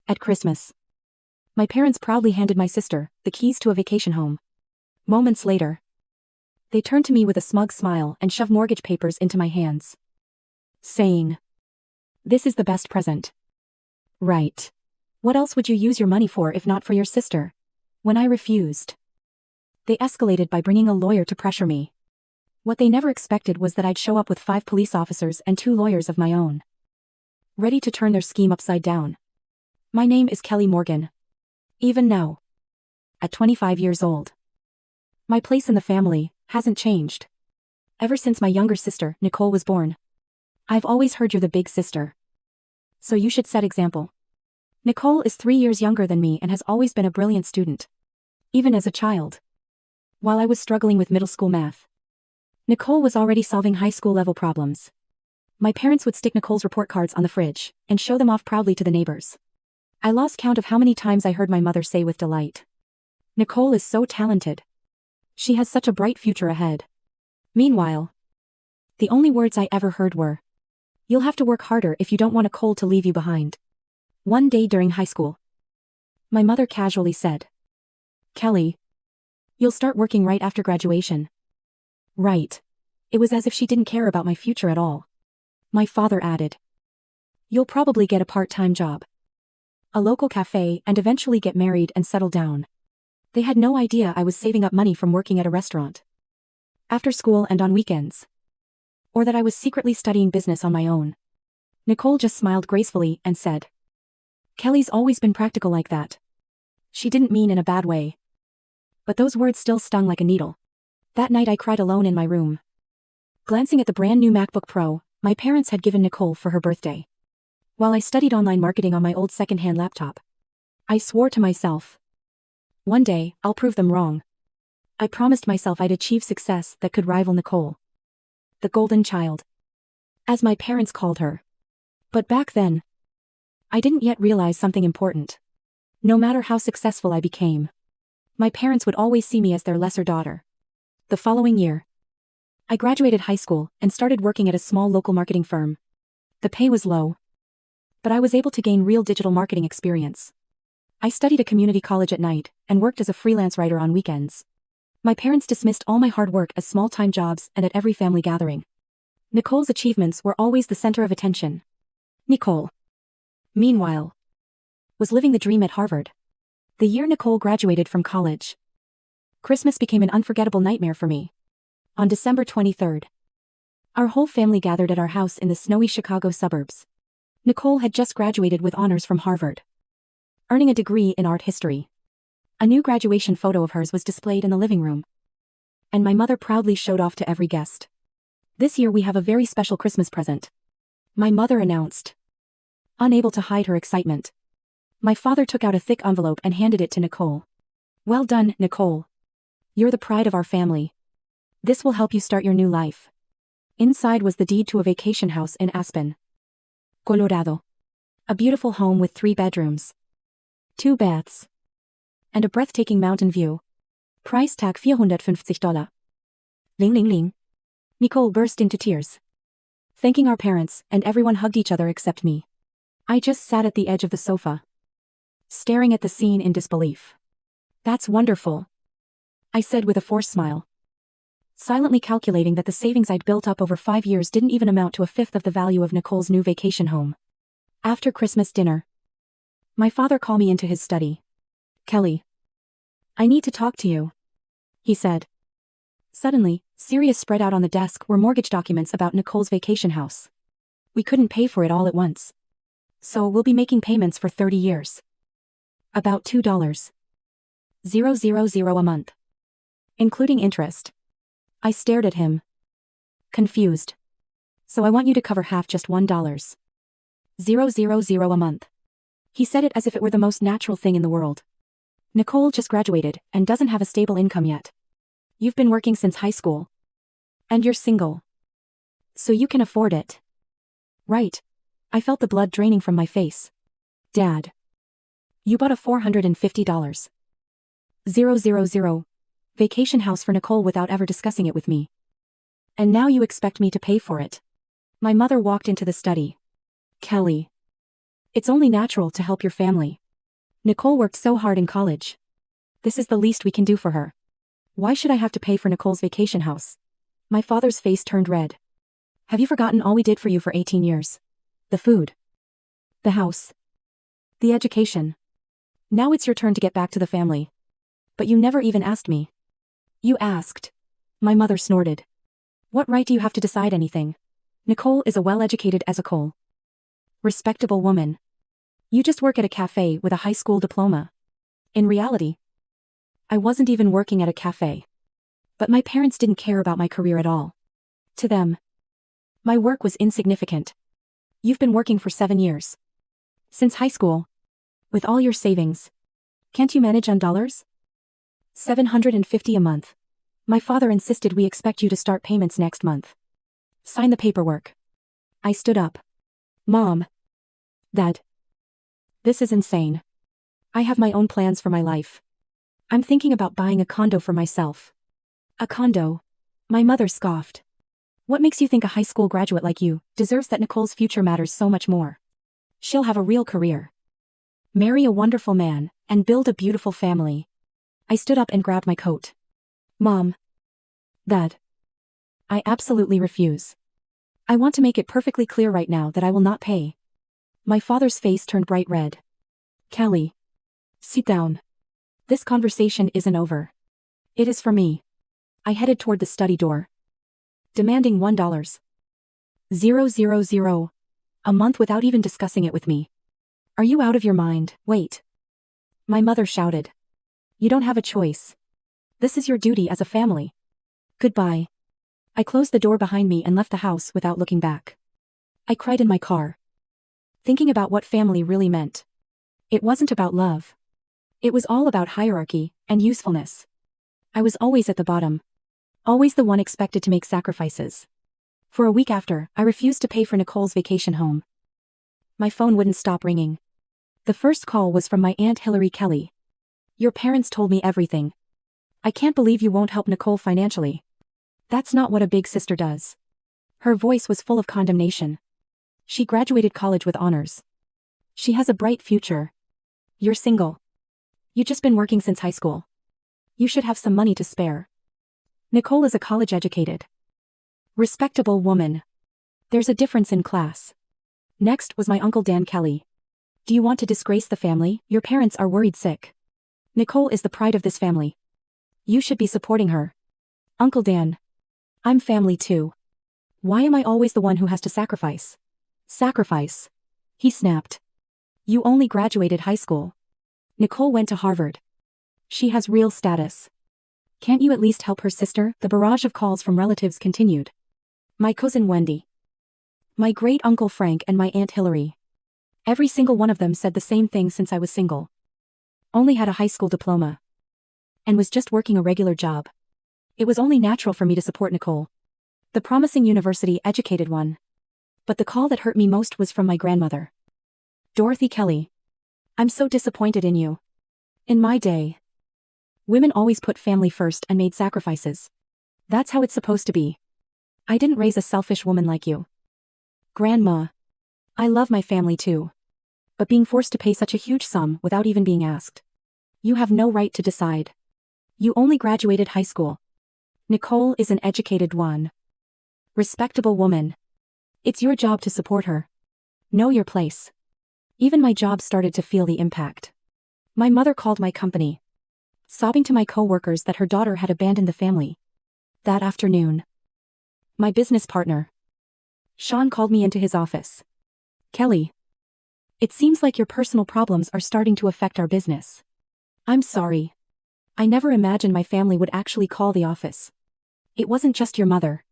At Christmas, my parents proudly handed my sister the keys to a vacation home. Moments later, they turned to me with a smug smile and shoved mortgage papers into my hands, saying, "This is the best present." Right. What else would you use your money for if not for your sister? When I refused, they escalated by bringing a lawyer to pressure me. What they never expected was that I'd show up with 5 police officers and 2 lawyers of my own, ready to turn their scheme upside down. My name is Kelly Morgan. Even now, at 25 years old, my place in the family hasn't changed. Ever since my younger sister, Nicole, was born, I've always heard you're the big sister. So you should set example. Nicole is 3 years younger than me and has always been a brilliant student. Even as a child, while I was struggling with middle school math, Nicole was already solving high school level problems. My parents would stick Nicole's report cards on the fridge and show them off proudly to the neighbors. I lost count of how many times I heard my mother say with delight, "Nicole is so talented. She has such a bright future ahead." Meanwhile, the only words I ever heard were, "You'll have to work harder if you don't want Nicole to leave you behind." One day during high school, my mother casually said, "Kelly, you'll start working right after graduation." Right. It was as if she didn't care about my future at all. My father added, "You'll probably get a part-time job, a local cafe, and eventually get married and settle down." They had no idea I was saving up money from working at a restaurant, after school and on weekends, or that I was secretly studying business on my own. Nicole just smiled gracefully and said, "Kelly's always been practical like that." She didn't mean in a bad way, but those words still stung like a needle. That night I cried alone in my room, glancing at the brand new MacBook Pro my parents had given Nicole for her birthday. While I studied online marketing on my old second-hand laptop, I swore to myself, one day, I'll prove them wrong. I promised myself I'd achieve success that could rival Nicole, the golden child, as my parents called her. But back then, I didn't yet realize something important. No matter how successful I became, my parents would always see me as their lesser daughter. The following year, I graduated high school and started working at a small local marketing firm. The pay was low, but I was able to gain real digital marketing experience. I studied at community college at night and worked as a freelance writer on weekends. My parents dismissed all my hard work as small-time jobs and at every family gathering. Nicole's achievements were always the center of attention. Nicole, meanwhile, was living the dream at Harvard. The year Nicole graduated from college, Christmas became an unforgettable nightmare for me. On December 23rd, our whole family gathered at our house in the snowy Chicago suburbs. Nicole had just graduated with honors from Harvard, earning a degree in art history. A new graduation photo of hers was displayed in the living room, and my mother proudly showed off to every guest. "This year we have a very special Christmas present," my mother announced, unable to hide her excitement. My father took out a thick envelope and handed it to Nicole. "Well done, Nicole. You're the pride of our family. This will help you start your new life." Inside was the deed to a vacation house in Aspen, Colorado. A beautiful home with 3 bedrooms, 2 baths, and a breathtaking mountain view. Price tag $450. Ling ling ling. Nicole burst into tears. Thanking our parents, and everyone hugged each other except me. I just sat at the edge of the sofa, staring at the scene in disbelief. "That's wonderful," I said with a forced smile, silently calculating that the savings I'd built up over 5 years didn't even amount to a fifth of the value of Nicole's new vacation home. After Christmas dinner, my father called me into his study. "Kelly, I need to talk to you," he said. Suddenly, serious spread out on the desk were mortgage documents about Nicole's vacation house. We couldn't pay for it all at once, so we'll be making payments for 30 years. About $2,000 a month, including interest. I stared at him, confused. "So I want you to cover half, just $1,000 a month." He said it as if it were the most natural thing in the world. "Nicole just graduated and doesn't have a stable income yet. You've been working since high school. And you're single. So you can afford it, right?" I felt the blood draining from my face. "Dad, you bought a $450 vacation house for Nicole without ever discussing it with me. And now you expect me to pay for it." My mother walked into the study. "Kelly, It's only natural to help your family. Nicole worked so hard in college. This is the least we can do for her. Why should I have to pay for Nicole's vacation house? My father's face turned red. Have you forgotten all we did for you for 18 years? The food. The house. The education. Now it's your turn to get back to the family. But you never even asked me. You asked. My mother snorted. What right do you have to decide anything? Nicole is a well-educated as a coal. Respectable woman. You just work at a cafe with a high school diploma. In reality, I wasn't even working at a cafe. But my parents didn't care about my career at all. To them, my work was insignificant. You've been working for 7 years. Since high school. With all your savings. Can't you manage on dollars? $750 a month. My father insisted we expect you to start payments next month. Sign the paperwork. I stood up. Mom. Dad. This is insane. I have my own plans for my life. I'm thinking about buying a condo for myself. A condo? My mother scoffed. What makes you think a high school graduate like you deserves that Nicole's future matters so much more? She'll have a real career. Marry a wonderful man, and build a beautiful family. I stood up and grabbed my coat. Mom. Dad. I absolutely refuse. I want to make it perfectly clear right now that I will not pay. My father's face turned bright red. Kelly. Sit down. This conversation isn't over. It is for me. I headed toward the study door. Demanding $1,000 a month without even discussing it with me. Are you out of your mind? Wait. My mother shouted. You don't have a choice. This is your duty as a family. Goodbye. I closed the door behind me and left the house without looking back. I cried in my car. Thinking about what family really meant. It wasn't about love. It was all about hierarchy and usefulness. I was always at the bottom. Always the one expected to make sacrifices. For a week after, I refused to pay for Nicole's vacation home. My phone wouldn't stop ringing. The first call was from my Aunt Hillary Kelly. Your parents told me everything. I can't believe you won't help Nicole financially. That's not what a big sister does. Her voice was full of condemnation. She graduated college with honors. She has a bright future. You're single. You've just been working since high school. You should have some money to spare. Nicole is a college-educated, respectable woman. There's a difference in class. Next was my Uncle Dan Kelly. Do you want to disgrace the family? Your parents are worried sick. Nicole is the pride of this family. You should be supporting her. Uncle Dan. I'm family too. Why am I always the one who has to sacrifice? Sacrifice. He snapped. You only graduated high school. Nicole went to Harvard. She has real status. Can't you at least help her sister? The barrage of calls from relatives continued. My cousin Wendy. My great-uncle Frank and my Aunt Hillary. Every single one of them said the same thing since I was single. Only had a high school diploma. And was just working a regular job. It was only natural for me to support Nicole. The promising university-educated one. But the call that hurt me most was from my grandmother. Dorothy Kelly. I'm so disappointed in you. In my day, women always put family first and made sacrifices. That's how it's supposed to be. I didn't raise a selfish woman like you. Grandma. I love my family too. But being forced to pay such a huge sum without even being asked. You have no right to decide. You only graduated high school. Nicole is an educated one. Respectable woman. It's your job to support her. Know your place. Even my job started to feel the impact. My mother called my company. Sobbing to my co-workers that her daughter had abandoned the family. That afternoon. My business partner, Sean, called me into his office. Kelly. It seems like your personal problems are starting to affect our business. I'm sorry. I never imagined my family would actually call the office. It wasn't just your mother.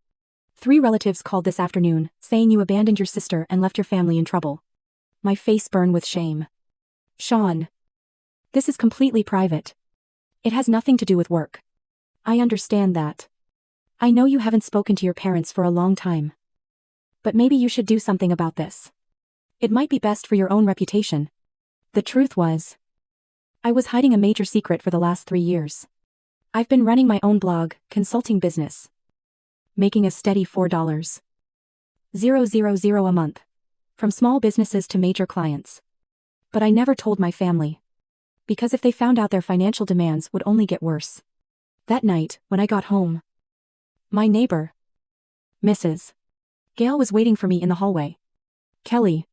3 relatives called this afternoon, saying you abandoned your sister and left your family in trouble. My face burned with shame. Sean. This is completely private. It has nothing to do with work. I understand that. I know you haven't spoken to your parents for a long time. But maybe you should do something about this. It might be best for your own reputation. The truth was, I was hiding a major secret for the last 3 years. I've been running my own blog, consulting business. Making a steady $4,000 a month. From small businesses to major clients. But I never told my family. Because if they found out, their financial demands would only get worse. That night, when I got home, my neighbor, Mrs. Gale, was waiting for me in the hallway. "Kelly,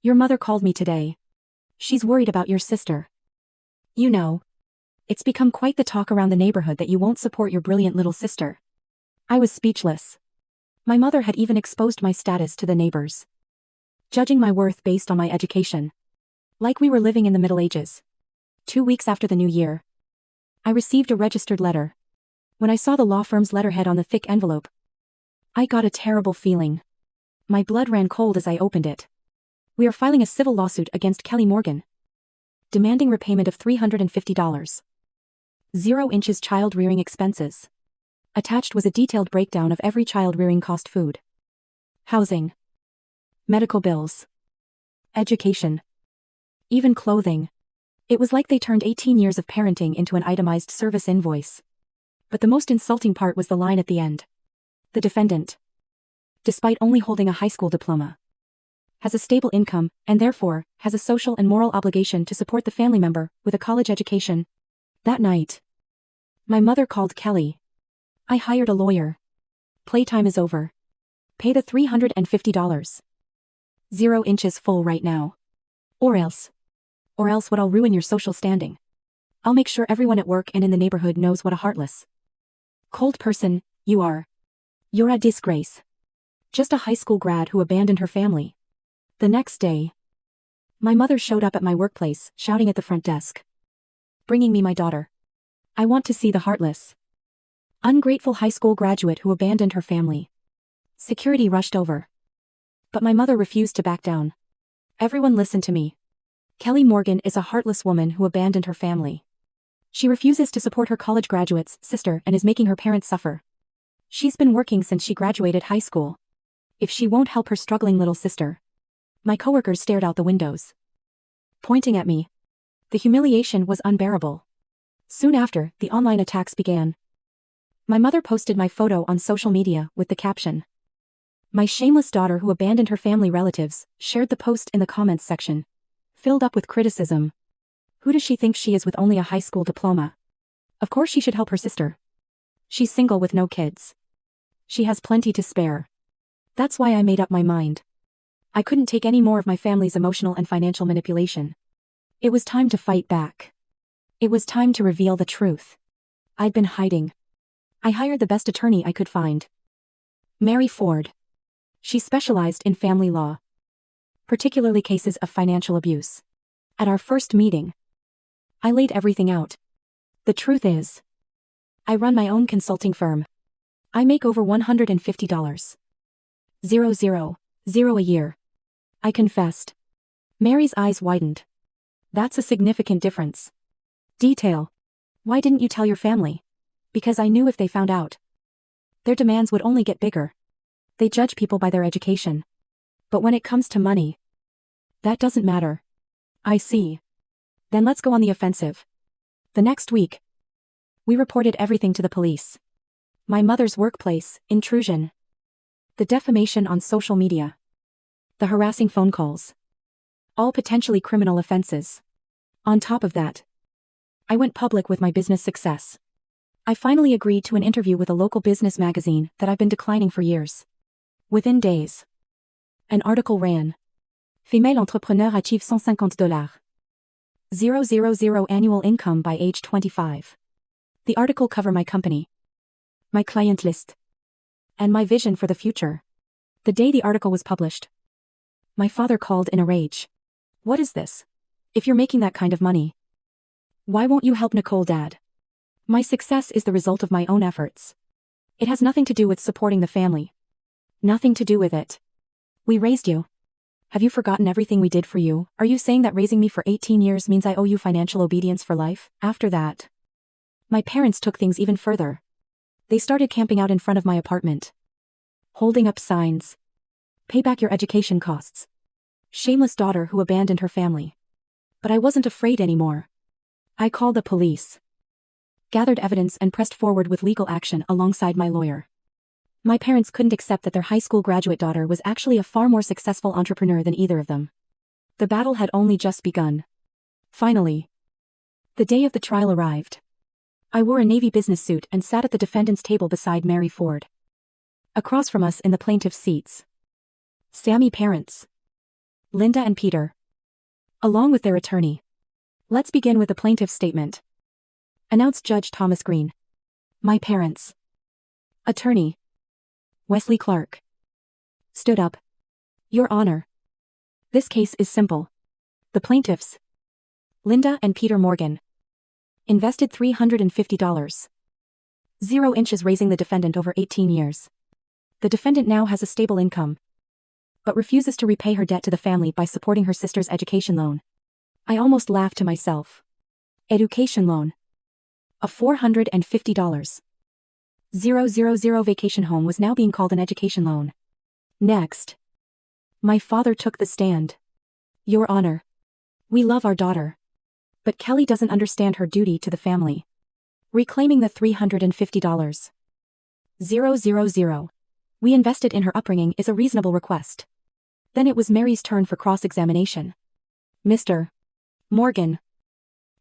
your mother called me today. She's worried about your sister. You know, it's become quite the talk around the neighborhood that you won't support your brilliant little sister." I was speechless. My mother had even exposed my status to the neighbors, judging my worth based on my education. Like we were living in the Middle Ages. 2 weeks after the new year, I received a registered letter. When I saw the law firm's letterhead on the thick envelope, I got a terrible feeling. My blood ran cold as I opened it. "We are filing a civil lawsuit against Kelly Morgan, demanding repayment of $350. 0 inches child rearing expenses." Attached was a detailed breakdown of every child rearing cost: food, housing, medical bills, education, even clothing. It was like they turned 18 years of parenting into an itemized service invoice. But the most insulting part was the line at the end. "The defendant, despite only holding a high school diploma, has a stable income, and therefore, has a social and moral obligation to support the family member with a college education." That night, my mother called Kelly. "I hired a lawyer. Playtime is over. Pay the $350. 0 inches full right now. Or else what, I'll ruin your social standing. I'll make sure everyone at work and in the neighborhood knows what a heartless, cold person you are. You're a disgrace. Just a high school grad who abandoned her family." The next day, my mother showed up at my workplace, shouting at the front desk, "Bringing me my daughter. I want to see the heartless, ungrateful high school graduate who abandoned her family." Security rushed over. But my mother refused to back down. "Everyone listen to me. Kelly Morgan is a heartless woman who abandoned her family. She refuses to support her college graduate's sister and is making her parents suffer. She's been working since she graduated high school. If she won't help her struggling little sister." My coworkers stared out the windows, pointing at me. The humiliation was unbearable. Soon after, the online attacks began. My mother posted my photo on social media with the caption, "My shameless daughter who abandoned her family relatives," shared the post in the comments section, filled up with criticism. Who does she think she is with only a high school diploma? Of course she should help her sister. She's single with no kids. She has plenty to spare. That's why I made up my mind. I couldn't take any more of my family's emotional and financial manipulation. It was time to fight back. It was time to reveal the truth. I'd been hiding. I hired the best attorney I could find, Mary Ford. She specialized in family law, particularly cases of financial abuse. At our first meeting, I laid everything out. The truth is, I run my own consulting firm. I make over $150. 000 a year. I confessed. Mary's eyes widened. "That's a significant difference." Detail. "Why didn't you tell your family?" "Because I knew if they found out, their demands would only get bigger. They judge people by their education. But when it comes to money, that doesn't matter." "I see. Then let's go on the offensive." The next week, we reported everything to the police. My mother's workplace intrusion, the defamation on social media, the harassing phone calls. All potentially criminal offenses. On top of that, I went public with my business success. I finally agreed to an interview with a local business magazine that I've been declining for years. Within days, an article ran, "Female entrepreneur achieves $150. 000 annual income by age 25. The article covered my company, my client list, and my vision for the future. The day the article was published, my father called in a rage. "What is this? If you're making that kind of money, why won't you help Nicole, Dad? My success is the result of my own efforts. It has nothing to do with supporting the family. Nothing to do with it. We raised you. Have you forgotten everything we did for you? Are you saying that raising me for 18 years means I owe you financial obedience for life?" After that, my parents took things even further. They started camping out in front of my apartment, holding up signs. "Pay back your education costs. Shameless daughter who abandoned her family." But I wasn't afraid anymore. I called the police, gathered evidence and pressed forward with legal action alongside my lawyer. My parents couldn't accept that their high school graduate daughter was actually a far more successful entrepreneur than either of them. The battle had only just begun. Finally, the day of the trial arrived. I wore a Navy business suit and sat at the defendant's table beside Mary Ford. Across from us in the plaintiff's seats, Sammy parents, Linda and Peter, along with their attorney. Let's begin with the plaintiff's statement, announced Judge Thomas Green. My parents, attorney, Wesley Clark, stood up. Your Honor, this case is simple. The plaintiffs, Linda and Peter Morgan, invested $350. 0 inches raising the defendant over 18 years. The defendant now has a stable income, but refuses to repay her debt to the family by supporting her sister's education loan. I almost laughed to myself. Education loan. A $450. 000 vacation home was now being called an education loan. Next, my father took the stand. Your Honor, we love our daughter, but Kelly doesn't understand her duty to the family. Reclaiming the $350. 000 we invested in her upbringing is a reasonable request. Then it was Mary's turn for cross-examination. Mr. Morgan,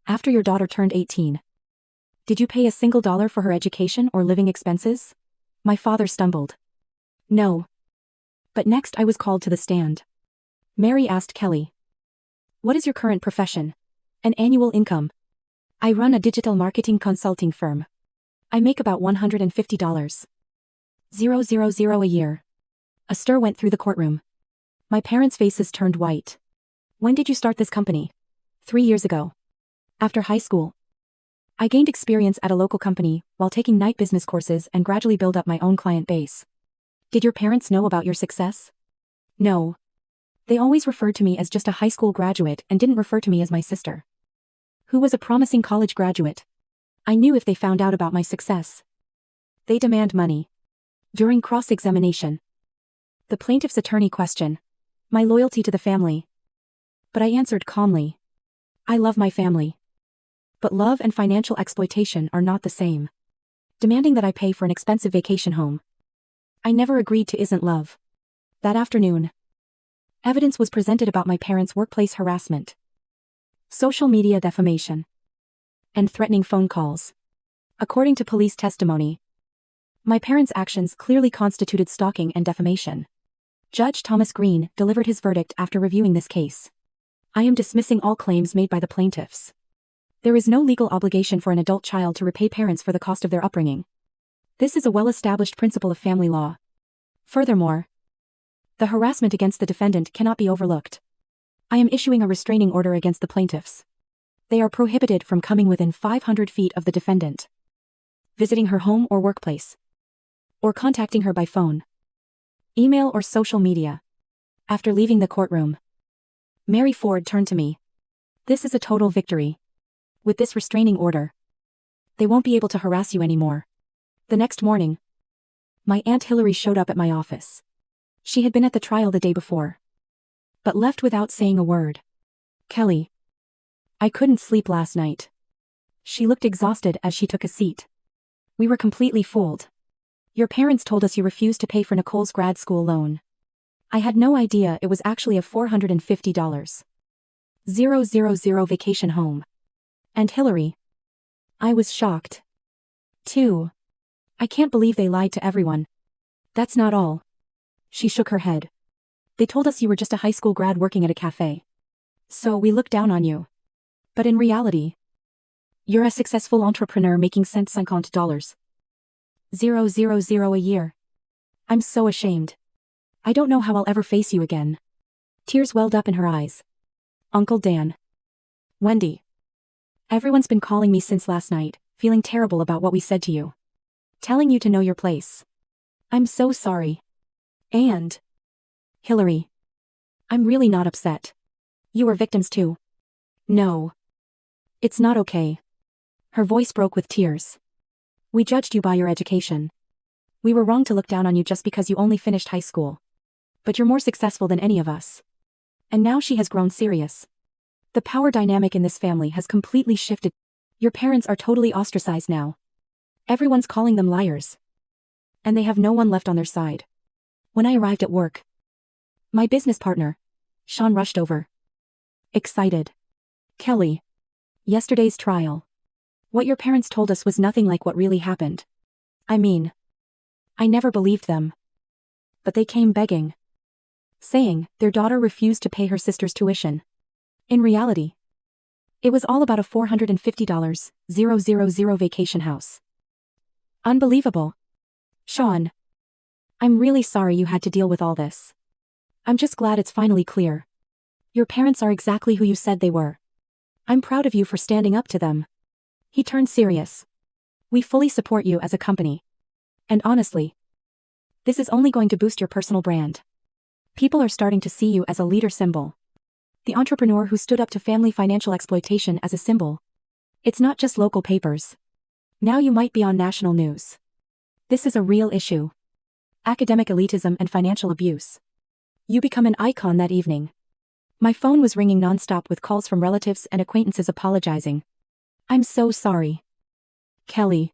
after your daughter turned 18, did you pay a single dollar for her education or living expenses? My father stumbled. No. But next I was called to the stand. Mary asked Kelly, what is your current profession? An annual income. I run a digital marketing consulting firm. I make about $150. 000 a year. A stir went through the courtroom. My parents' faces turned white. When did you start this company? 3 years ago. After high school. I gained experience at a local company while taking night business courses and gradually build up my own client base. Did your parents know about your success? No. They always referred to me as just a high school graduate and didn't refer to me as my sister, who was a promising college graduate. I knew if they found out about my success, they demand money. During cross-examination, the plaintiff's attorney questioned my loyalty to the family. But I answered calmly. I love my family. But love and financial exploitation are not the same. Demanding that I pay for an expensive vacation home, I never agreed to isn't love. That afternoon, evidence was presented about my parents' workplace harassment, social media defamation, and threatening phone calls. According to police testimony, my parents' actions clearly constituted stalking and defamation. Judge Thomas Green delivered his verdict after reviewing this case. I am dismissing all claims made by the plaintiffs. There is no legal obligation for an adult child to repay parents for the cost of their upbringing. This is a well-established principle of family law. Furthermore, the harassment against the defendant cannot be overlooked. I am issuing a restraining order against the plaintiffs. They are prohibited from coming within 500 feet of the defendant, visiting her home or workplace, or contacting her by phone, email or social media. After leaving the courtroom, Mary Ford turned to me. This is a total victory. With this restraining order, they won't be able to harass you anymore. The next morning, my Aunt Hillary showed up at my office. She had been at the trial the day before, but left without saying a word. Kelly, I couldn't sleep last night. She looked exhausted as she took a seat. We were completely fooled. Your parents told us you refused to pay for Nicole's grad school loan. I had no idea it was actually a $450. 000 vacation home. And Hillary, I was shocked, too. I can't believe they lied to everyone. That's not all. She shook her head. They told us you were just a high school grad working at a cafe. So we looked down on you. But in reality, you're a successful entrepreneur making $150. 000 a year. I'm so ashamed. I don't know how I'll ever face you again. Tears welled up in her eyes. Uncle Dan. Wendy. Everyone's been calling me since last night, feeling terrible about what we said to you. Telling you to know your place. I'm so sorry. And Hillary, I'm really not upset. You were victims too. No. It's not okay. Her voice broke with tears. We judged you by your education. We were wrong to look down on you just because you only finished high school. But you're more successful than any of us. And now she has grown serious. The power dynamic in this family has completely shifted. Your parents are totally ostracized now. Everyone's calling them liars. And they have no one left on their side. When I arrived at work, my business partner, Sean, rushed over. Excited. Kelly. Yesterday's trial. What your parents told us was nothing like what really happened. I mean, I never believed them. But they came begging. Saying their daughter refused to pay her sister's tuition. In reality, it was all about a $450,000 vacation house. Unbelievable. Sean. I'm really sorry you had to deal with all this. I'm just glad it's finally clear. Your parents are exactly who you said they were. I'm proud of you for standing up to them. He turned serious. We fully support you as a company. And honestly, this is only going to boost your personal brand. People are starting to see you as a leader symbol. The entrepreneur who stood up to family financial exploitation as a symbol. It's not just local papers. Now you might be on national news. This is a real issue. Academic elitism and financial abuse. You become an icon that evening. My phone was ringing nonstop with calls from relatives and acquaintances apologizing. I'm so sorry. Kelly.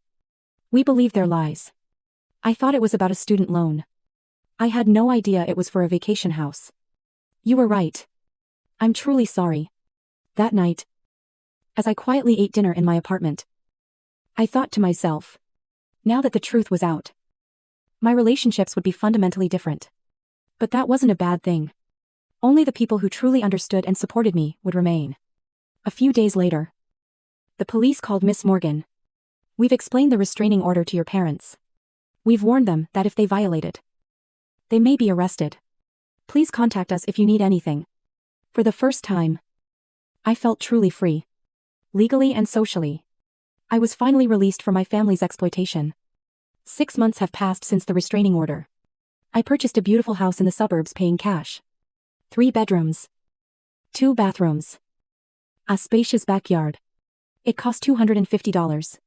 We believe their lies. I thought it was about a student loan. I had no idea it was for a vacation house. You were right. I'm truly sorry. That night, as I quietly ate dinner in my apartment, I thought to myself, now that the truth was out, my relationships would be fundamentally different. But that wasn't a bad thing. Only the people who truly understood and supported me would remain. A few days later, the police called Miss Morgan. We've explained the restraining order to your parents. We've warned them that if they violate it, they may be arrested. Please contact us if you need anything. For the first time, I felt truly free. Legally and socially. I was finally released from my family's exploitation. 6 months have passed since the restraining order. I purchased a beautiful house in the suburbs paying cash. 3 bedrooms. 2 bathrooms. A spacious backyard. It cost $250.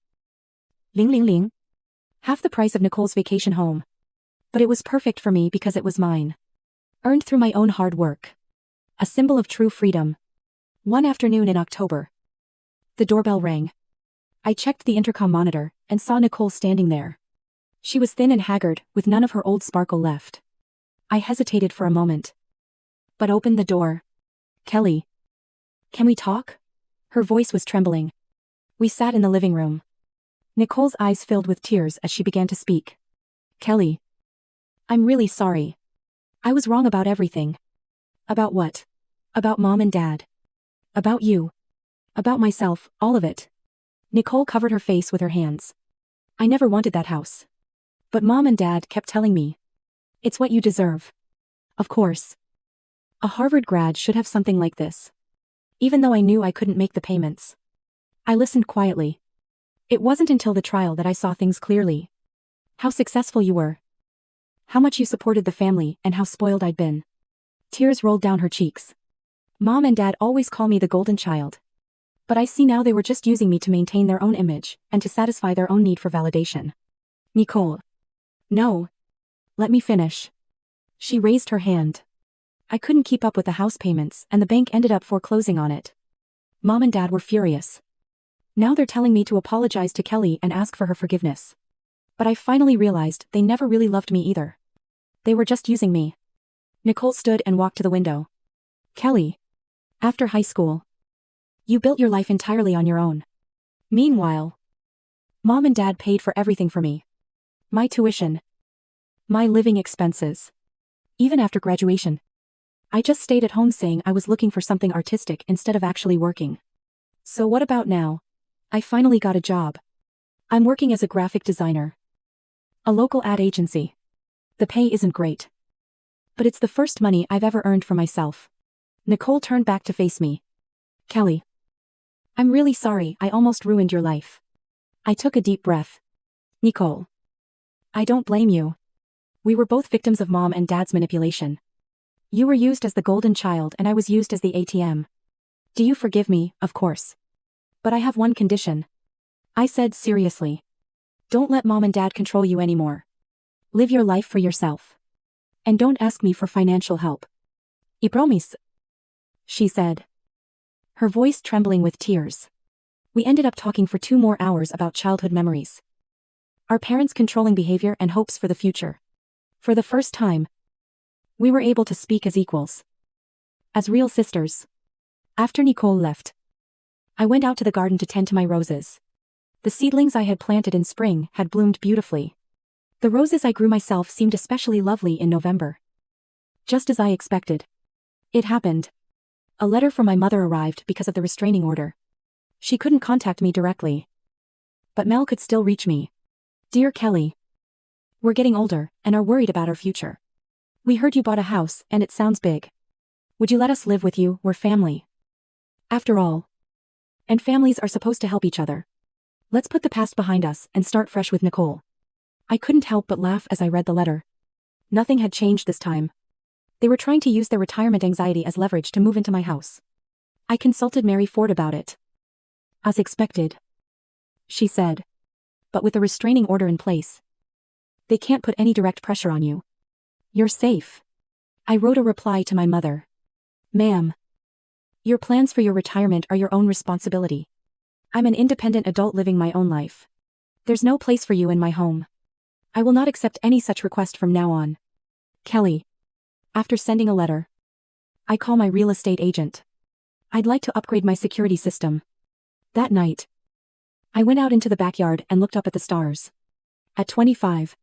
Ling ling ling. Half the price of Nicole's vacation home. But it was perfect for me because it was mine. Earned through my own hard work. A symbol of true freedom. One afternoon in October, the doorbell rang. I checked the intercom monitor and saw Nicole standing there. She was thin and haggard, with none of her old sparkle left. I hesitated for a moment, but opened the door. Kelly. Can we talk? Her voice was trembling. We sat in the living room. Nicole's eyes filled with tears as she began to speak. Kelly. I'm really sorry. I was wrong about everything. About what? About Mom and Dad. About you. About myself, all of it. Nicole covered her face with her hands. I never wanted that house. But Mom and Dad kept telling me. It's what you deserve. Of course. A Harvard grad should have something like this. Even though I knew I couldn't make the payments. I listened quietly. It wasn't until the trial that I saw things clearly. How successful you were. How much you supported the family and how spoiled I'd been. Tears rolled down her cheeks. Mom and Dad always call me the golden child. But I see now they were just using me to maintain their own image and to satisfy their own need for validation. Nicole. No. Let me finish. She raised her hand. I couldn't keep up with the house payments and the bank ended up foreclosing on it. Mom and Dad were furious. Now they're telling me to apologize to Kelly and ask for her forgiveness. But I finally realized they never really loved me either. They were just using me. Nicole stood and walked to the window. Kelly. After high school, you built your life entirely on your own. Meanwhile, Mom and Dad paid for everything for me. My tuition. My living expenses. Even after graduation. I just stayed at home saying I was looking for something artistic instead of actually working. So what about now? I finally got a job. I'm working as a graphic designer. A local ad agency. The pay isn't great. But it's the first money I've ever earned for myself. Nicole turned back to face me. Kelly. I'm really sorry I almost ruined your life. I took a deep breath. Nicole. I don't blame you. We were both victims of Mom and Dad's manipulation. You were used as the golden child and I was used as the ATM. Do you forgive me, of course? But I have one condition. I said seriously. Don't let Mom and Dad control you anymore. Live your life for yourself. And don't ask me for financial help. I promise. She said. Her voice trembling with tears. We ended up talking for 2 more hours about childhood memories. Our parents' controlling behavior and hopes for the future. For the first time, we were able to speak as equals. As real sisters. After Nicole left, I went out to the garden to tend to my roses. The seedlings I had planted in spring had bloomed beautifully. The roses I grew myself seemed especially lovely in November. Just as I expected. It happened. A letter from my mother arrived because of the restraining order. She couldn't contact me directly. But Mel could still reach me. Dear Kelly. We're getting older and are worried about our future. We heard you bought a house and it sounds big. Would you let us live with you? We're family. After all. And families are supposed to help each other. Let's put the past behind us and start fresh with Nicole. I couldn't help but laugh as I read the letter. Nothing had changed this time. They were trying to use their retirement anxiety as leverage to move into my house. I consulted Mary Ford about it. As expected. She said. But with a restraining order in place, they can't put any direct pressure on you. You're safe. I wrote a reply to my mother. Ma'am. Your plans for your retirement are your own responsibility. I'm an independent adult living my own life. There's no place for you in my home. I will not accept any such request from now on. Kelly. After sending a letter, I call my real estate agent. I'd like to upgrade my security system. That night, I went out into the backyard and looked up at the stars. At 25,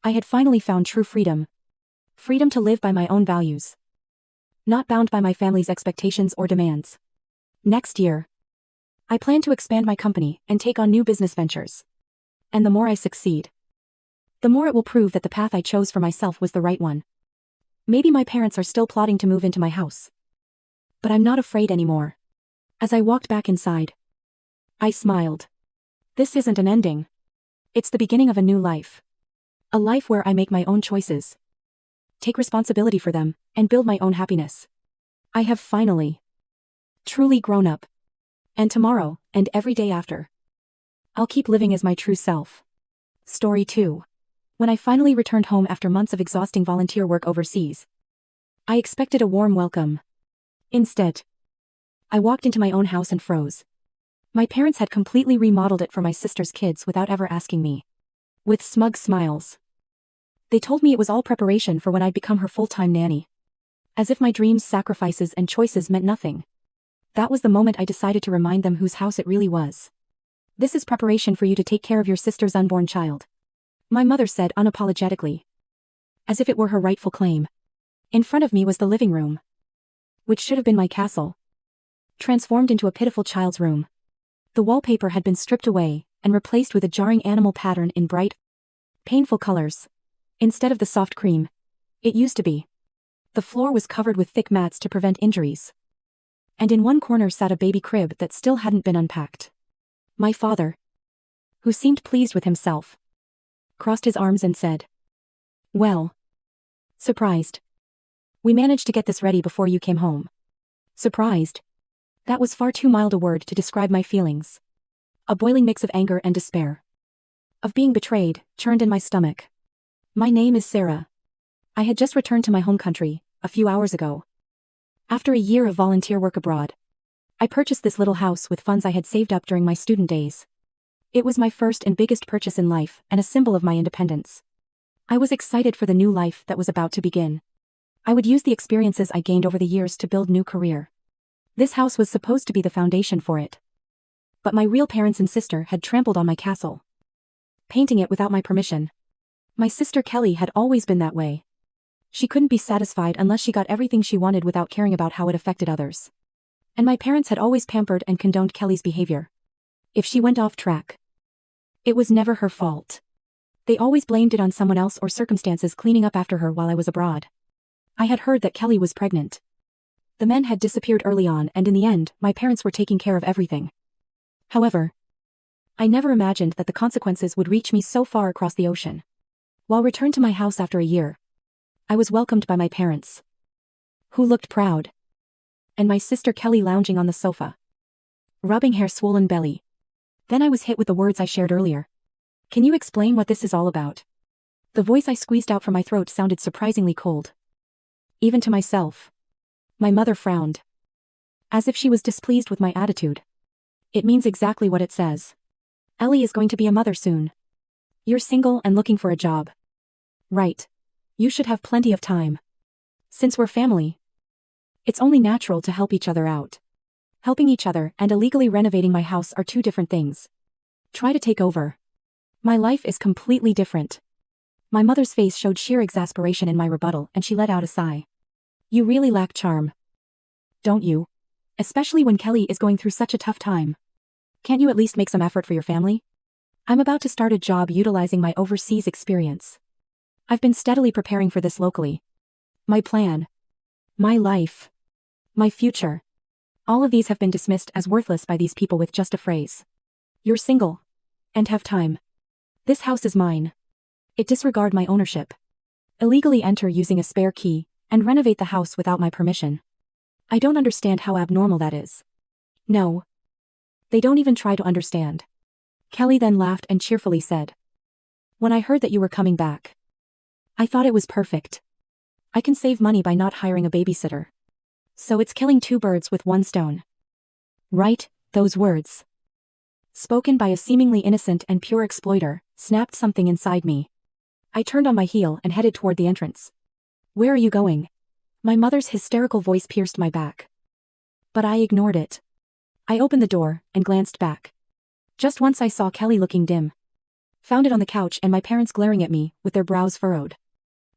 I had finally found true freedom. Freedom to live by my own values. Not bound by my family's expectations or demands. Next year, I plan to expand my company and take on new business ventures. And the more I succeed, the more it will prove that the path I chose for myself was the right one. Maybe my parents are still plotting to move into my house. But I'm not afraid anymore. As I walked back inside, I smiled. This isn't an ending. It's the beginning of a new life. A life where I make my own choices, take responsibility for them, and build my own happiness. I have finally, truly grown up. And tomorrow, and every day after, I'll keep living as my true self. Story 2. When I finally returned home after months of exhausting volunteer work overseas, I expected a warm welcome. Instead, I walked into my own house and froze. My parents had completely remodeled it for my sister's kids without ever asking me. With smug smiles, they told me it was all preparation for when I'd become her full-time nanny. As if my dreams, sacrifices, and choices meant nothing. That was the moment I decided to remind them whose house it really was. This is preparation for you to take care of your sister's unborn child. My mother said unapologetically. As if it were her rightful claim. In front of me was the living room, which should have been my castle, transformed into a pitiful child's room. The wallpaper had been stripped away and replaced with a jarring animal pattern in bright, painful colors, instead of the soft cream it used to be. The floor was covered with thick mats to prevent injuries. And in one corner sat a baby crib that still hadn't been unpacked. My father, who seemed pleased with himself, crossed his arms and said, "Well, surprised. We managed to get this ready before you came home." Surprised? That was far too mild a word to describe my feelings. A boiling mix of anger and despair, of being betrayed, churned in my stomach. My name is Sarah. I had just returned to my home country, a few hours ago. After a year of volunteer work abroad, I purchased this little house with funds I had saved up during my student days. It was my first and biggest purchase in life and a symbol of my independence. I was excited for the new life that was about to begin. I would use the experiences I gained over the years to build a new career. This house was supposed to be the foundation for it. But my real parents and sister had trampled on my castle, painting it without my permission. My sister Kelly had always been that way. She couldn't be satisfied unless she got everything she wanted without caring about how it affected others. And my parents had always pampered and condoned Kelly's behavior. If she went off track, it was never her fault. They always blamed it on someone else or circumstances cleaning up after her while I was abroad. I had heard that Kelly was pregnant. The men had disappeared early on, and in the end, my parents were taking care of everything. However, I never imagined that the consequences would reach me so far across the ocean. While returned to my house after a year, I was welcomed by my parents, who looked proud, and my sister Kelly lounging on the sofa, rubbing her swollen belly. Then I was hit with the words I shared earlier. "Can you explain what this is all about?" The voice I squeezed out from my throat sounded surprisingly cold. Even to myself. My mother frowned, as if she was displeased with my attitude. "It means exactly what it says. Ellie is going to be a mother soon. You're single and looking for a job. Right. You should have plenty of time. Since we're family, It's only natural to help each other out. Helping each other and illegally renovating my house are two different things. Try to take over. My life is completely different. My mother's face showed sheer exasperation in my rebuttal and she let out a sigh. You really lack charm. Don't you? Especially when Kelly is going through such a tough time. Can't you at least make some effort for your family? I'm about to start a job utilizing my overseas experience. I've been steadily preparing for this locally. My plan. My life. My future. All of these have been dismissed as worthless by these people with just a phrase. You're single. And have time. This house is mine. It disregard my ownership. Illegally enter using a spare key, and renovate the house without my permission. I don't understand how abnormal that is. No. They don't even try to understand. Kelly then laughed and cheerfully said. When I heard that you were coming back, I thought it was perfect. I can save money by not hiring a babysitter. So it's killing two birds with one stone. Right, those words, spoken by a seemingly innocent and pure exploiter, snapped something inside me. I turned on my heel and headed toward the entrance. Where are you going? My mother's hysterical voice pierced my back. But I ignored it. I opened the door and glanced back. Just once I saw Kelly looking dim. Found it on the couch and my parents glaring at me, with their brows furrowed.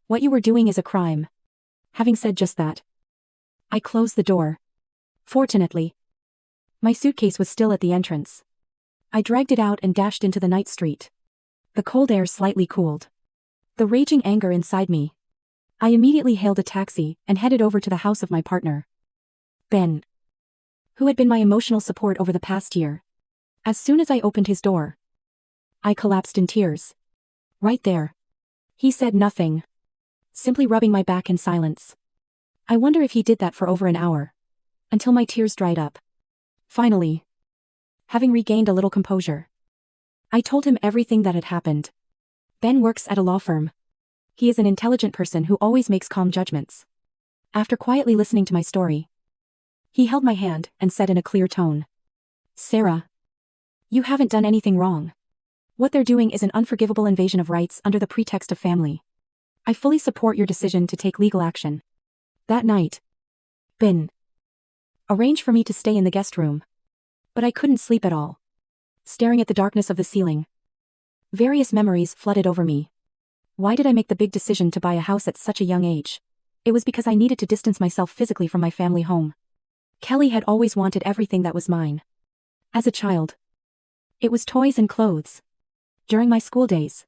What you were doing is a crime. Having said just that, I closed the door. Fortunately, my suitcase was still at the entrance. I dragged it out and dashed into the night street. The cold air slightly cooled the raging anger inside me. I immediately hailed a taxi and headed over to the house of my partner, Ben, who had been my emotional support over the past year. As soon as I opened his door, I collapsed in tears. Right there. He said nothing, simply rubbing my back in silence. I wonder if he did that for over an hour, until my tears dried up. Finally, having regained a little composure, I told him everything that had happened. Ben works at a law firm. He is an intelligent person who always makes calm judgments. After quietly listening to my story, he held my hand and said in a clear tone, Sarah, you haven't done anything wrong. What they're doing is an unforgivable invasion of rights under the pretext of family. I fully support your decision to take legal action. That night, Ben arranged for me to stay in the guest room. But I couldn't sleep at all. Staring at the darkness of the ceiling, various memories flooded over me. Why did I make the big decision to buy a house at such a young age? It was because I needed to distance myself physically from my family home. Kelly had always wanted everything that was mine. As a child, it was toys and clothes. During my school days,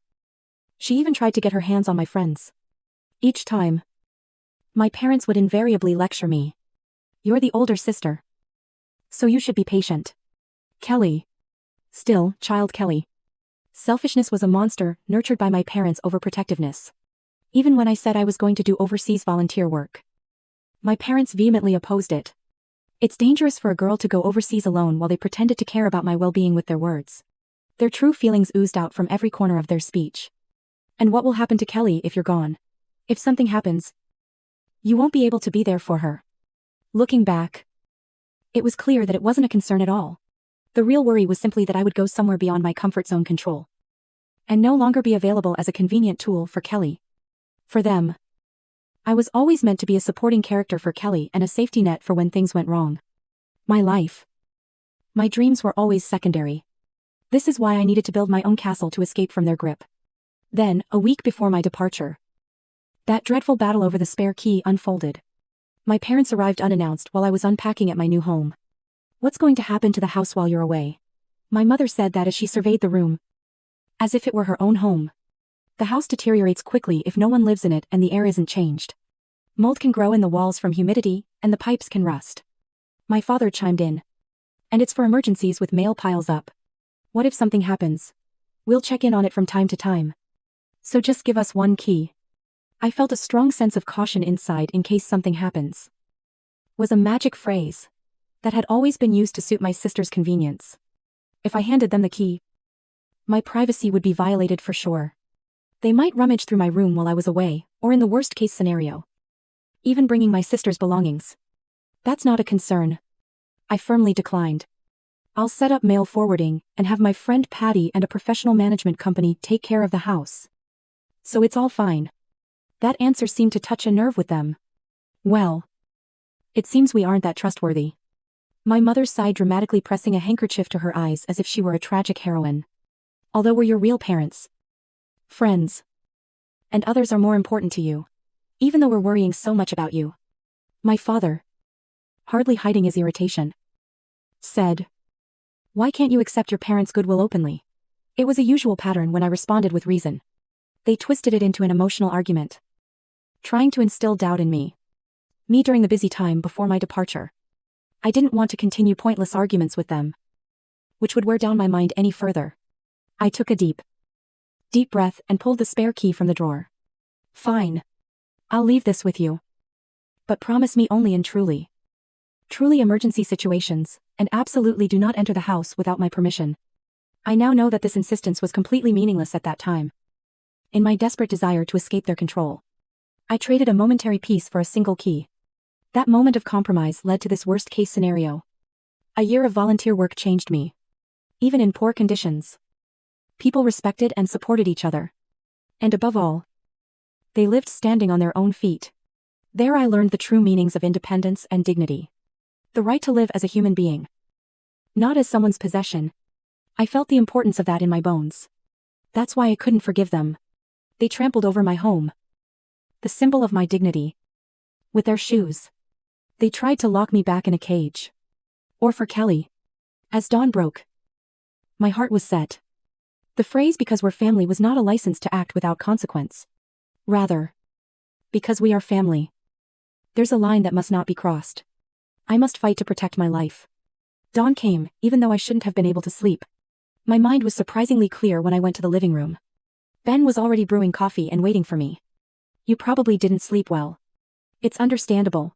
she even tried to get her hands on my friends. Each time, my parents would invariably lecture me. You're the older sister, so you should be patient. Kelly. Still, child Kelly. Selfishness was a monster, nurtured by my parents' overprotectiveness. Even when I said I was going to do overseas volunteer work, my parents vehemently opposed it. It's dangerous for a girl to go overseas alone while they pretended to care about my well-being with their words. Their true feelings oozed out from every corner of their speech. And what will happen to Kelly if you're gone? If something happens, you won't be able to be there for her. Looking back, it was clear that it wasn't a concern at all. The real worry was simply that I would go somewhere beyond my comfort zone control, and no longer be available as a convenient tool for Kelly. For them, I was always meant to be a supporting character for Kelly and a safety net for when things went wrong. My life, my dreams were always secondary. This is why I needed to build my own castle to escape from their grip. Then, a week before my departure, that dreadful battle over the spare key unfolded. My parents arrived unannounced while I was unpacking at my new home. What's going to happen to the house while you're away? My mother said that as she surveyed the room, as if it were her own home. The house deteriorates quickly if no one lives in it and the air isn't changed. Mold can grow in the walls from humidity, and the pipes can rust. My father chimed in. And it's for emergencies with mail piles up. What if something happens? We'll check in on it from time to time. So just give us one key. I felt a strong sense of caution inside in case something happens. Was a magic phrase that had always been used to suit my sister's convenience. If I handed them the key, my privacy would be violated for sure. They might rummage through my room while I was away, or in the worst-case scenario, even bringing my sister's belongings. That's not a concern. I firmly declined. I'll set up mail forwarding and have my friend Patty and a professional management company take care of the house. So it's all fine. That answer seemed to touch a nerve with them. Well, It seems we aren't that trustworthy. My mother sighed, dramatically pressing a handkerchief to her eyes as if she were a tragic heroine. Although we're your real parents, friends, and others are more important to you. Even though we're worrying so much about you. My father, hardly hiding his irritation, said, "Why can't you accept your parents' goodwill openly?" It was a usual pattern when I responded with reason. They twisted it into an emotional argument, trying to instill doubt in me. Me during the busy time before my departure. I didn't want to continue pointless arguments with them, which would wear down my mind any further. I took a deep breath and pulled the spare key from the drawer. Fine. I'll leave this with you. But promise me only in truly emergency situations, and absolutely do not enter the house without my permission. I now know that this insistence was completely meaningless at that time. In my desperate desire to escape their control, I traded a momentary peace for a single key. That moment of compromise led to this worst-case scenario. A year of volunteer work changed me. Even in poor conditions, people respected and supported each other. And above all, they lived standing on their own feet. There I learned the true meanings of independence and dignity. The right to live as a human being, not as someone's possession. I felt the importance of that in my bones. That's why I couldn't forgive them. They trampled over my home, the symbol of my dignity, with their shoes. They tried to lock me back in a cage. Or for Kelly. As dawn broke, my heart was set. The phrase "because we're family" was not a license to act without consequence. Rather, because we are family, there's a line that must not be crossed. I must fight to protect my life. Dawn came, even though I shouldn't have been able to sleep. My mind was surprisingly clear when I went to the living room. Ben was already brewing coffee and waiting for me. "You probably didn't sleep well. It's understandable,"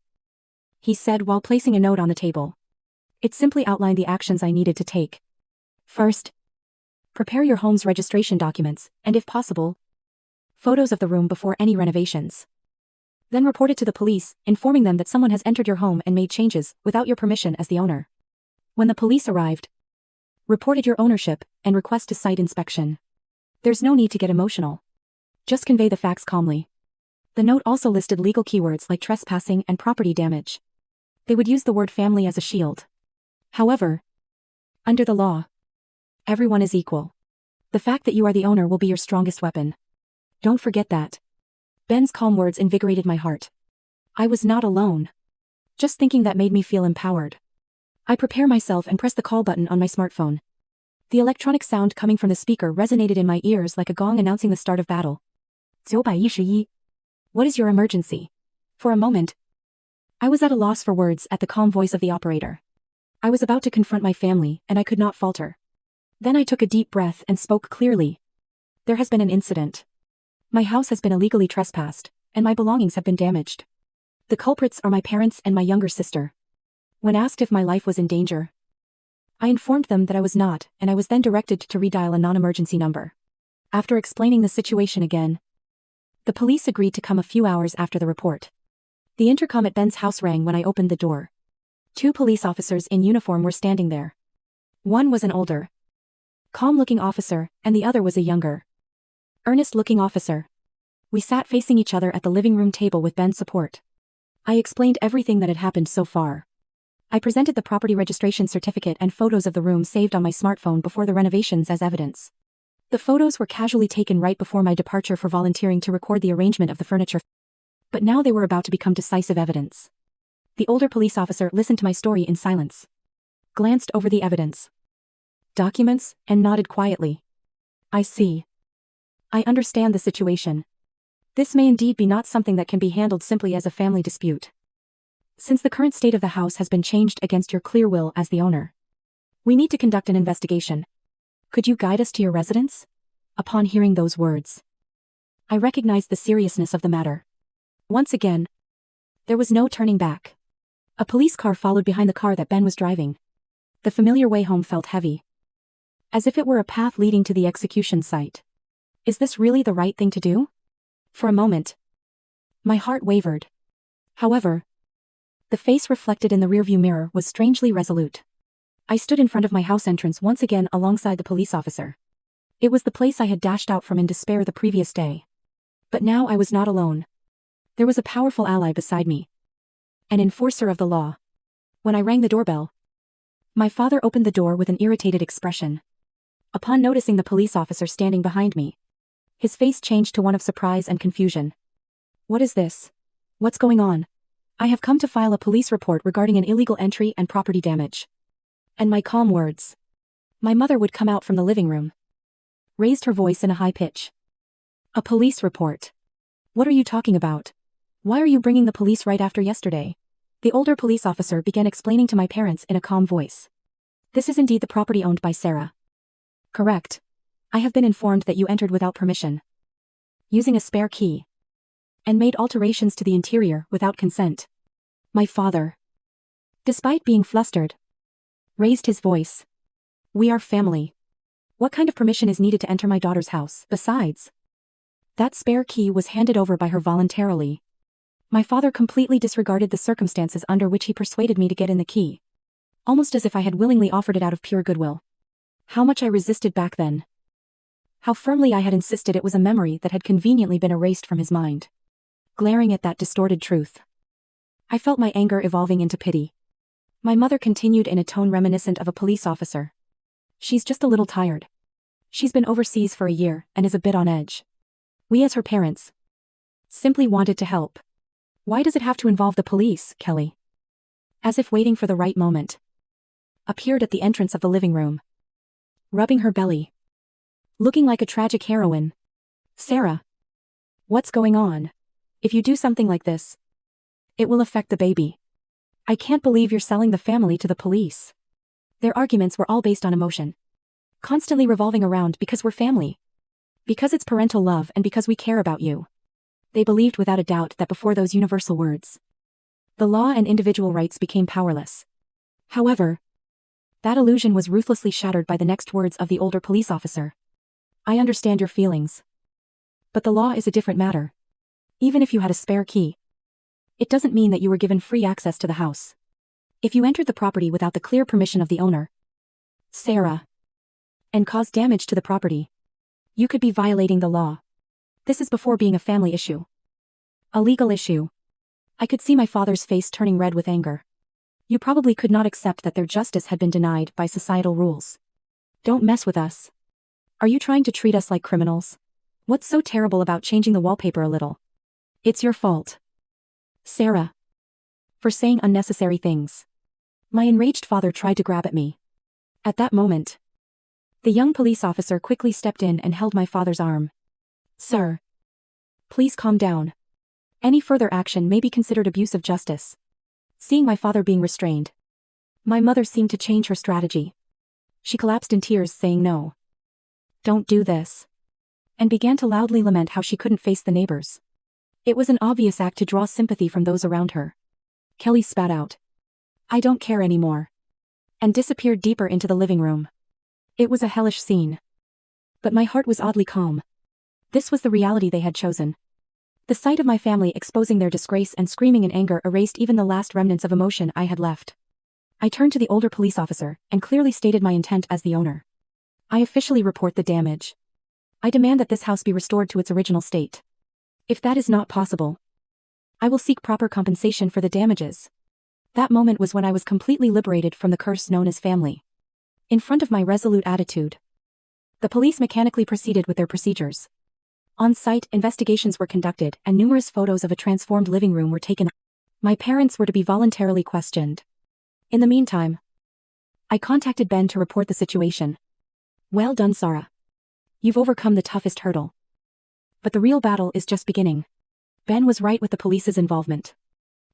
he said while placing a note on the table. It simply outlined the actions I needed to take. First, prepare your home's registration documents, and if possible, photos of the room before any renovations. Then report it to the police, informing them that someone has entered your home and made changes, without your permission as the owner. When the police arrived, reported your ownership, and request a site inspection. There's no need to get emotional. Just convey the facts calmly. The note also listed legal keywords like trespassing and property damage. They would use the word family as a shield. However, under the law, everyone is equal. The fact that you are the owner will be your strongest weapon. Don't forget that. Ben's calm words invigorated my heart. I was not alone. Just thinking that made me feel empowered. I prepare myself and press the call button on my smartphone. The electronic sound coming from the speaker resonated in my ears like a gong announcing the start of battle. 911. What is your emergency? For a moment, I was at a loss for words at the calm voice of the operator. I was about to confront my family, and I could not falter. Then I took a deep breath and spoke clearly. There has been an incident. My house has been illegally trespassed, and my belongings have been damaged. The culprits are my parents and my younger sister. When asked if my life was in danger, I informed them that I was not, and I was then directed to redial a non-emergency number. After explaining the situation again, the police agreed to come a few hours after the report. The intercom at Ben's house rang when I opened the door. 2 police officers in uniform were standing there. One was an older, calm-looking officer, and the other was a younger, earnest-looking officer. We sat facing each other at the living room table with Ben's support. I explained everything that had happened so far. I presented the property registration certificate and photos of the room saved on my smartphone before the renovations as evidence. The photos were casually taken right before my departure for volunteering to record the arrangement of the furniture. But now they were about to become decisive evidence. The older police officer listened to my story in silence, glanced over the evidence, documents, and nodded quietly. I see. I understand the situation. This may indeed be not something that can be handled simply as a family dispute. Since the current state of the house has been changed against your clear will as the owner, we need to conduct an investigation. Could you guide us to your residence? Upon hearing those words, I recognized the seriousness of the matter. Once again, there was no turning back. A police car followed behind the car that Ben was driving. The familiar way home felt heavy, as if it were a path leading to the execution site. Is this really the right thing to do? For a moment, my heart wavered. However, the face reflected in the rearview mirror was strangely resolute. I stood in front of my house entrance once again alongside the police officer. It was the place I had dashed out from in despair the previous day. But now I was not alone. There was a powerful ally beside me. An enforcer of the law. When I rang the doorbell, my father opened the door with an irritated expression. Upon noticing the police officer standing behind me, his face changed to one of surprise and confusion. What is this? What's going on? I have come to file a police report regarding an illegal entry and property damage. And my calm words. My mother would come out from the living room, raised her voice in a high pitch. A police report. What are you talking about? Why are you bringing the police right after yesterday? The older police officer began explaining to my parents in a calm voice. This is indeed the property owned by Sarah. Correct. I have been informed that you entered without permission, using a spare key, and made alterations to the interior without consent. My father, despite being flustered, raised his voice. We are family. What kind of permission is needed to enter my daughter's house? Besides, that spare key was handed over by her voluntarily. My father completely disregarded the circumstances under which he persuaded me to get in the key, almost as if I had willingly offered it out of pure goodwill. How much I resisted back then. How firmly I had insisted it was a memory that had conveniently been erased from his mind. Glaring at that distorted truth, I felt my anger evolving into pity. My mother continued in a tone reminiscent of a police officer. She's just a little tired. She's been overseas for a year and is a bit on edge. We as her parents simply wanted to help. Why does it have to involve the police, Kelly? As if waiting for the right moment, appeared at the entrance of the living room, rubbing her belly, looking like a tragic heroine. Sarah, what's going on? If you do something like this, it will affect the baby. I can't believe you're selling the family to the police. Their arguments were all based on emotion, constantly revolving around because we're family, because it's parental love and because we care about you. They believed without a doubt that before those universal words, the law and individual rights became powerless. However, that illusion was ruthlessly shattered by the next words of the older police officer. I understand your feelings, but the law is a different matter. Even if you had a spare key, it doesn't mean that you were given free access to the house. If you entered the property without the clear permission of the owner, Sarah, and caused damage to the property, you could be violating the law. This is before being a family issue, a legal issue. I could see my father's face turning red with anger. You probably could not accept that their justice had been denied by societal rules. Don't mess with us. Are you trying to treat us like criminals? What's so terrible about changing the wallpaper a little? It's your fault, Sarah, for saying unnecessary things. My enraged father tried to grab at me. At that moment, the young police officer quickly stepped in and held my father's arm. Sir, please calm down. Any further action may be considered abuse of justice. Seeing my father being restrained, my mother seemed to change her strategy. She collapsed in tears, saying no. Don't do this. And began to loudly lament how she couldn't face the neighbors. It was an obvious act to draw sympathy from those around her. Kelly spat out, I don't care anymore, and disappeared deeper into the living room. It was a hellish scene, but my heart was oddly calm. This was the reality they had chosen. The sight of my family exposing their disgrace and screaming in anger erased even the last remnants of emotion I had left. I turned to the older police officer and clearly stated my intent as the owner. I officially report the damage. I demand that this house be restored to its original state. If that is not possible, I will seek proper compensation for the damages. That moment was when I was completely liberated from the curse known as family. In front of my resolute attitude, the police mechanically proceeded with their procedures. On-site investigations were conducted and numerous photos of a transformed living room were taken. My parents were to be voluntarily questioned. In the meantime, I contacted Ben to report the situation. Well done, Sarah. You've overcome the toughest hurdle. But the real battle is just beginning. Ben was right with the police's involvement.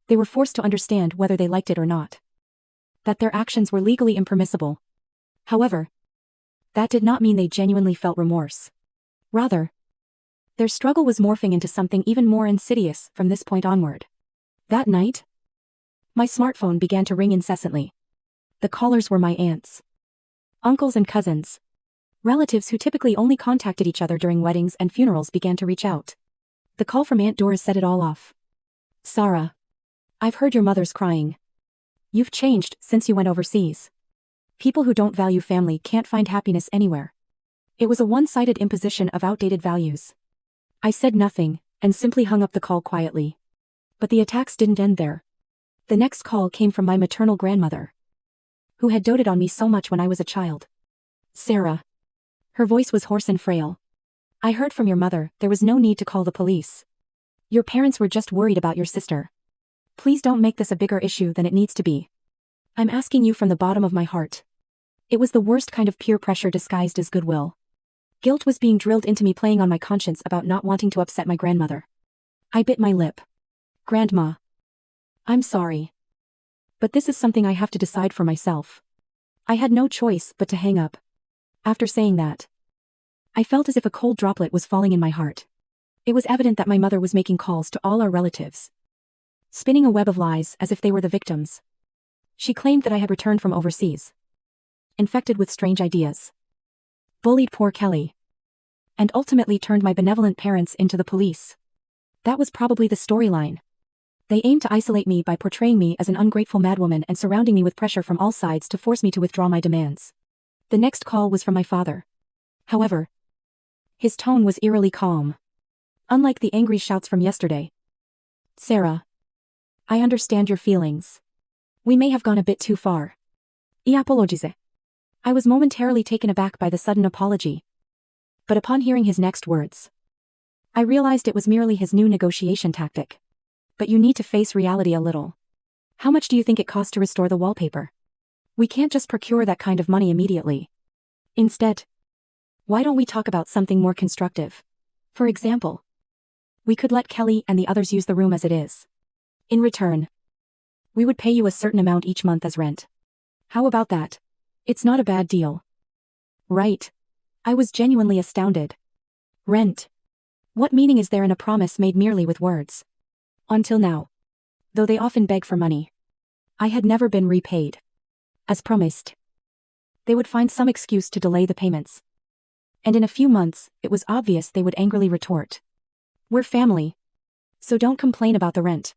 They were forced to understand whether they liked it or not, that their actions were legally impermissible. However, that did not mean they genuinely felt remorse. Rather, their struggle was morphing into something even more insidious from this point onward. That night, my smartphone began to ring incessantly. The callers were my aunts, uncles and cousins. Relatives who typically only contacted each other during weddings and funerals began to reach out. The call from Aunt Doris set it all off. Sarah, I've heard your mother's crying. You've changed since you went overseas. People who don't value family can't find happiness anywhere. It was a one-sided imposition of outdated values. I said nothing, and simply hung up the call quietly. But the attacks didn't end there. The next call came from my maternal grandmother, who had doted on me so much when I was a child. Sarah. Her voice was hoarse and frail. I heard from your mother, there was no need to call the police. Your parents were just worried about your sister. Please don't make this a bigger issue than it needs to be. I'm asking you from the bottom of my heart. It was the worst kind of peer pressure disguised as goodwill. Guilt was being drilled into me, playing on my conscience about not wanting to upset my grandmother. I bit my lip. Grandma. I'm sorry. But this is something I have to decide for myself. I had no choice but to hang up. After saying that, I felt as if a cold droplet was falling in my heart. It was evident that my mother was making calls to all our relatives, spinning a web of lies as if they were the victims. She claimed that I had returned from overseas, infected with strange ideas, bullied poor Kelly, and ultimately turned my benevolent parents into the police. That was probably the storyline. They aimed to isolate me by portraying me as an ungrateful madwoman and surrounding me with pressure from all sides to force me to withdraw my demands. The next call was from my father. However, his tone was eerily calm, unlike the angry shouts from yesterday. Sarah. I understand your feelings. We may have gone a bit too far. I apologize. I was momentarily taken aback by the sudden apology. But upon hearing his next words, I realized it was merely his new negotiation tactic. But you need to face reality a little. How much do you think it costs to restore the wallpaper? We can't just procure that kind of money immediately. Instead, why don't we talk about something more constructive? For example, we could let Kelly and the others use the room as it is. In return, we would pay you a certain amount each month as rent. How about that? It's not a bad deal. Right. I was genuinely astounded. Rent. What meaning is there in a promise made merely with words? Until now, though they often beg for money, I had never been repaid. As promised, they would find some excuse to delay the payments. And in a few months, it was obvious they would angrily retort. We're family, so don't complain about the rent.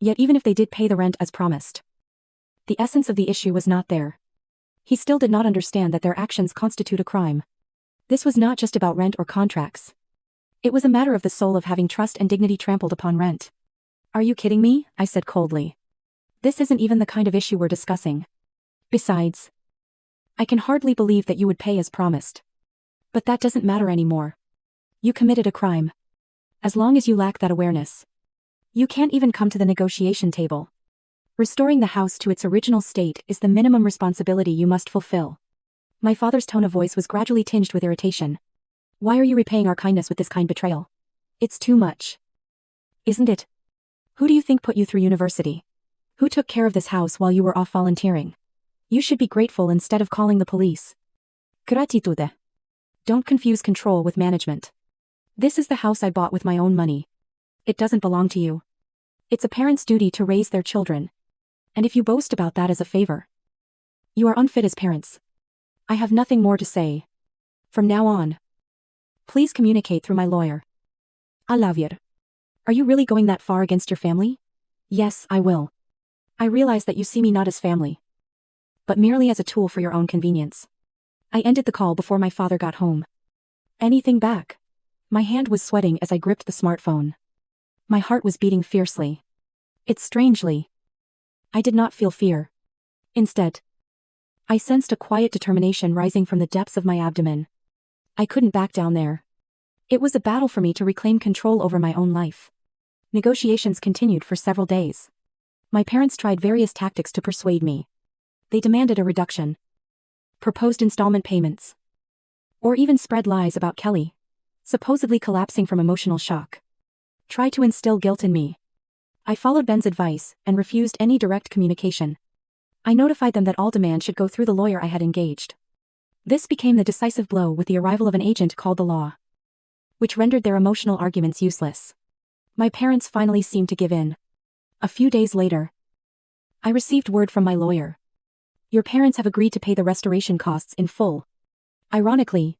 Yet even if they did pay the rent as promised, the essence of the issue was not there. He still did not understand that their actions constitute a crime. This was not just about rent or contracts. It was a matter of the soul, of having trust and dignity trampled upon. Rent. Are you kidding me? I said coldly. This isn't even the kind of issue we're discussing. Besides, I can hardly believe that you would pay as promised. But that doesn't matter anymore. You committed a crime. As long as you lack that awareness, you can't even come to the negotiation table. Restoring the house to its original state is the minimum responsibility you must fulfill. My father's tone of voice was gradually tinged with irritation. Why are you repaying our kindness with this kind of betrayal? It's too much. Isn't it? Who do you think put you through university? Who took care of this house while you were off volunteering? You should be grateful instead of calling the police. Gratitude. Don't confuse control with management. This is the house I bought with my own money. It doesn't belong to you. It's a parent's duty to raise their children. And if you boast about that as a favor, you are unfit as parents. I have nothing more to say. From now on, please communicate through my lawyer. Alavier. Are you really going that far against your family? Yes, I will. I realize that you see me not as family, but merely as a tool for your own convenience. I ended the call before my father got home. Anything back? My hand was sweating as I gripped the smartphone. My heart was beating fiercely. Strangely, I did not feel fear. Instead, I sensed a quiet determination rising from the depths of my abdomen. I couldn't back down there. It was a battle for me to reclaim control over my own life. Negotiations continued for several days. My parents tried various tactics to persuade me. They demanded a reduction, proposed installment payments, or even spread lies about Kelly, supposedly collapsing from emotional shock. Tried to instill guilt in me. I followed Ben's advice and refused any direct communication. I notified them that all demand should go through the lawyer I had engaged. This became the decisive blow with the arrival of an agent called the law, which rendered their emotional arguments useless. My parents finally seemed to give in. A few days later, I received word from my lawyer. Your parents have agreed to pay the restoration costs in full. Ironically,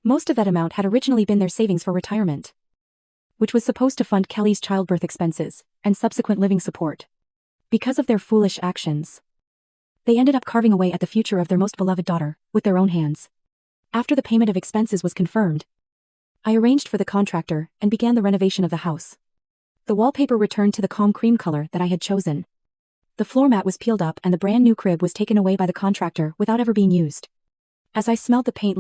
most of that amount had originally been their savings for retirement, which was supposed to fund Kelly's childbirth expenses and subsequent living support. Because of their foolish actions, they ended up carving away at the future of their most beloved daughter with their own hands. After the payment of expenses was confirmed, I arranged for the contractor and began the renovation of the house. The wallpaper returned to the calm cream color that I had chosen. The floor mat was peeled up and the brand new crib was taken away by the contractor without ever being used. As I smelled the paint